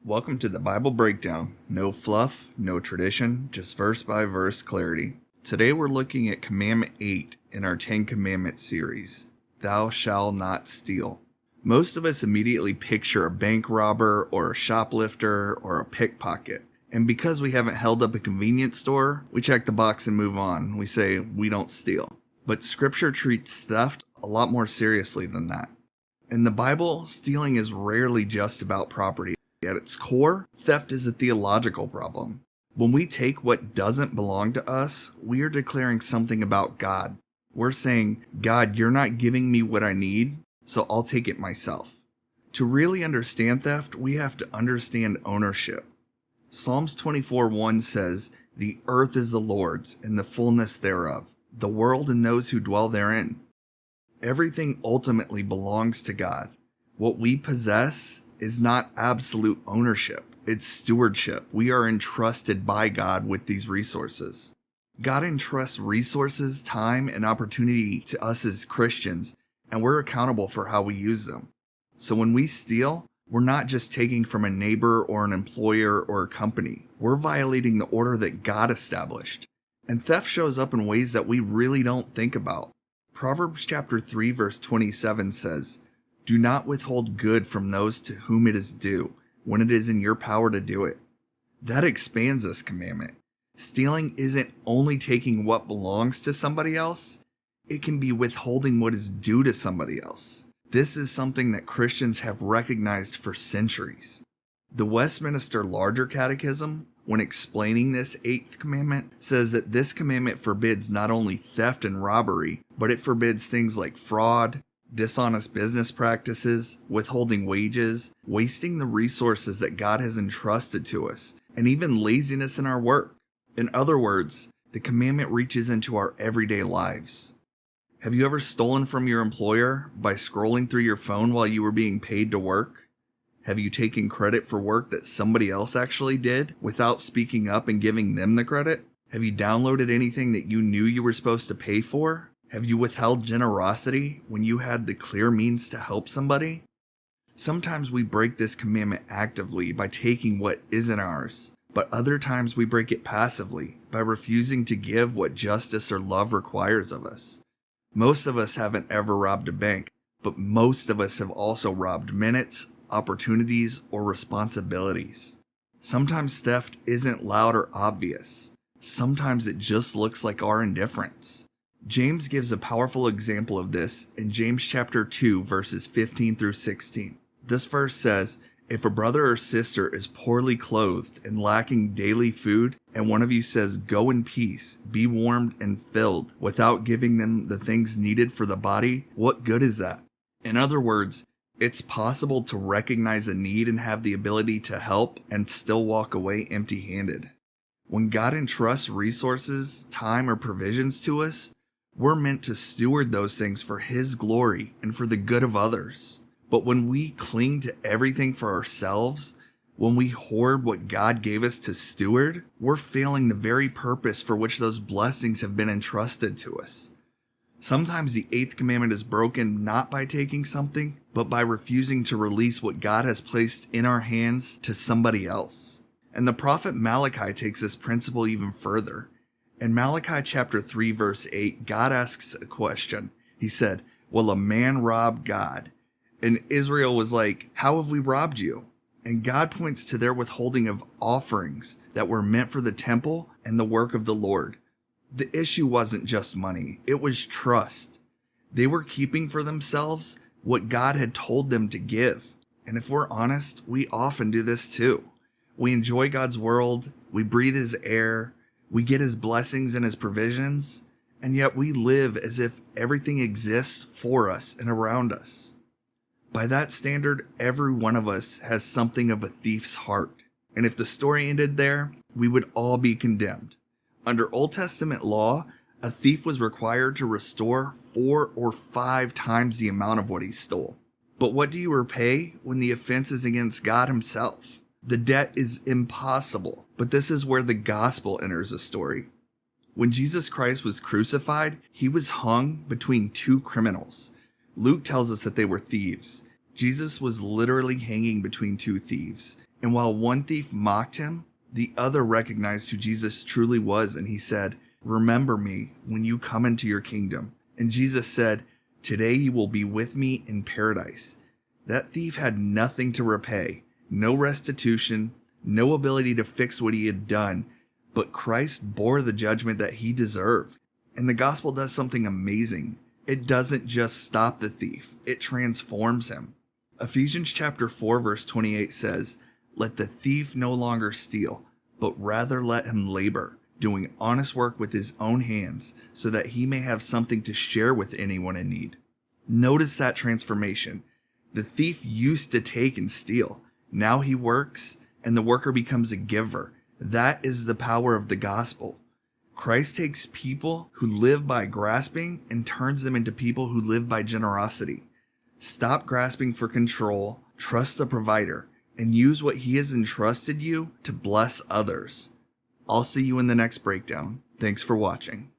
Welcome to the Bible Breakdown. No fluff, no tradition, just verse by verse clarity. Today we're looking at Commandment 8 in our 10 Commandments series. Thou shalt not steal. Most of us immediately picture a bank robber or a shoplifter or a pickpocket. And because we haven't held up a convenience store, we check the box and move on. We say we don't steal. But Scripture treats theft a lot more seriously than that. In the Bible, stealing is rarely just about property. At its core, theft is a theological problem. When we take what doesn't belong to us, we are declaring something about God. We're saying, God, you're not giving me what I need, so I'll take it myself. To really understand theft, we have to understand ownership. Psalms 24:1 says, "The earth is the Lord's, and the fullness thereof, the world and those who dwell therein." Everything ultimately belongs to God. What we possess is not absolute ownership, it's stewardship. We are entrusted by God with these resources. God entrusts resources, time, and opportunity to us as Christians, and we're accountable for how we use them. So when we steal, we're not just taking from a neighbor or an employer or a company. We're violating the order that God established. And theft shows up in ways that we really don't think about. Proverbs chapter 3 verse 27 says, "Do not withhold good from those to whom it is due, when it is in your power to do it." That expands this commandment. Stealing isn't only taking what belongs to somebody else, it can be withholding what is due to somebody else. This is something that Christians have recognized for centuries. The Westminster Larger Catechism, when explaining this 8th commandment, says that this commandment forbids not only theft and robbery, but it forbids things like fraud, dishonest business practices, withholding wages, wasting the resources that God has entrusted to us, and even laziness in our work. In other words, the commandment reaches into our everyday lives. Have you ever stolen from your employer by scrolling through your phone while you were being paid to work? Have you taken credit for work that somebody else actually did without speaking up and giving them the credit? Have you downloaded anything that you knew you were supposed to pay for? Have you withheld generosity when you had the clear means to help somebody? Sometimes we break this commandment actively by taking what isn't ours, but other times we break it passively by refusing to give what justice or love requires of us. Most of us haven't ever robbed a bank, but most of us have also robbed minutes, opportunities, or responsibilities. Sometimes theft isn't loud or obvious. Sometimes it just looks like our indifference. James gives a powerful example of this in James chapter 2 verses 15 through 16. This verse says, "If a brother or sister is poorly clothed and lacking daily food, and one of you says, 'Go in peace, be warmed and filled,' without giving them the things needed for the body, what good is that?" In other words, it's possible to recognize a need and have the ability to help and still walk away empty-handed. When God entrusts resources, time, or provisions to us, we're meant to steward those things for His glory and for the good of others. But when we cling to everything for ourselves, when we hoard what God gave us to steward, we're failing the very purpose for which those blessings have been entrusted to us. Sometimes the 8th commandment is broken not by taking something, but by refusing to release what God has placed in our hands to somebody else. And the prophet Malachi takes this principle even further. In Malachi chapter 3 verse 8, God asks a question. He said, "Will a man rob God?" And Israel was like, "How have we robbed you?" And God points to their withholding of offerings that were meant for the temple and the work of the Lord. The issue wasn't just money, it was trust. They were keeping for themselves what God had told them to give. And if we're honest, we often do this too. We enjoy God's world, we breathe His air, we get His blessings and His provisions, and yet we live as if everything exists for us and around us. By that standard, every one of us has something of a thief's heart. And if the story ended there, we would all be condemned. Under Old Testament law, a thief was required to restore 4 or 5 times the amount of what he stole. But what do you repay when the offense is against God Himself? The debt is impossible, but this is where the gospel enters the story. When Jesus Christ was crucified, He was hung between 2 criminals. Luke tells us that they were thieves. Jesus was literally hanging between 2 thieves. And while one thief mocked him, the other recognized who Jesus truly was, and he said, "Remember me when you come into your kingdom." And Jesus said, "Today you will be with me in paradise." That thief had nothing to repay, no restitution, no ability to fix what he had done, but Christ bore the judgment that he deserved. And the gospel does something amazing. It doesn't just stop the thief, it transforms him. Ephesians chapter 4 verse 28 says, "Let the thief no longer steal, but rather let him labor, doing honest work with his own hands, so that he may have something to share with anyone in need." Notice that transformation. The thief used to take and steal. Now he works, and the worker becomes a giver. That is the power of the gospel. Christ takes people who live by grasping and turns them into people who live by generosity. Stop grasping for control, trust the provider, and use what he has entrusted you to bless others. I'll see you in the next breakdown. Thanks for watching.